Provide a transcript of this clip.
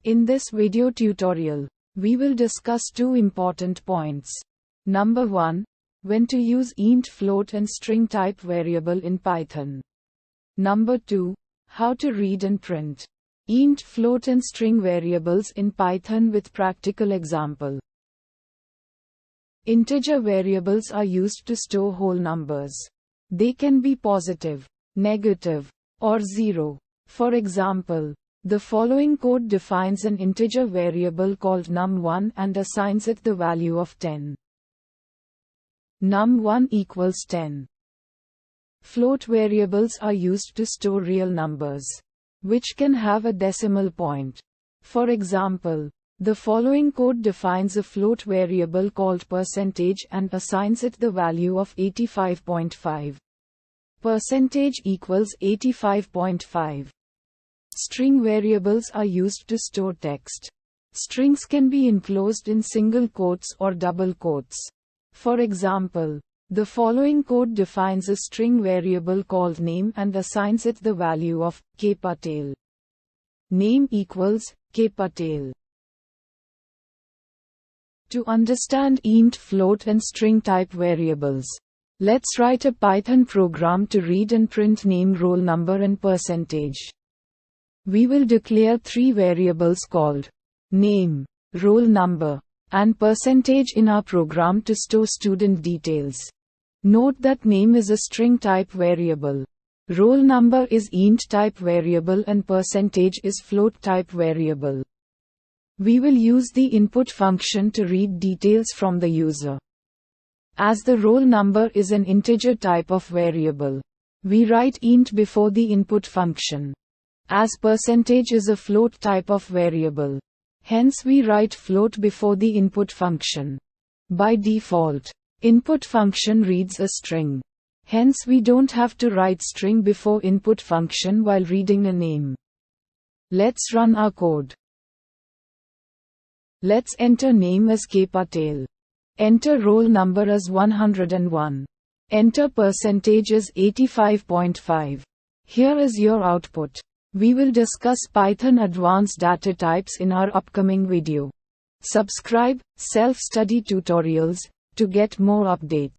In this video tutorial, we will discuss two important points. Number 1. When to use int, float and string type variable in Python. Number 2. How to read and print int, float and string variables in Python with practical example. Integer variables are used to store whole numbers. They can be positive, negative, or zero. For example, the following code defines an integer variable called num1 and assigns it the value of 10. Num1 equals 10. Float variables are used to store real numbers, which can have a decimal point. For example, the following code defines a float variable called percentage and assigns it the value of 85.5. Percentage equals 85.5. String variables are used to store text. Strings can be enclosed in single quotes or double quotes. For example, the following code defines a string variable called name and assigns it the value of K Patel. Name equals K Patel. To understand int, float and string type variables, let's write a Python program to read and print name, roll number and percentage. We will declare three variables called name, roll number, and percentage in our program to store student details. Note that name is a string type variable, roll number is int type variable and percentage is float type variable. We will use the input function to read details from the user. As the roll number is an integer type of variable, we write int before the input function. As percentage is a float type of variable, hence we write float before the input function. By default, input function reads a string. Hence we don't have to write string before input function while reading a name. Let's run our code. Let's enter name as K Patel. Enter roll number as 101. Enter percentage as 85.5. Here is your output. We will discuss Python advanced data types in our upcoming video. Subscribe, self-study tutorials, to get more updates.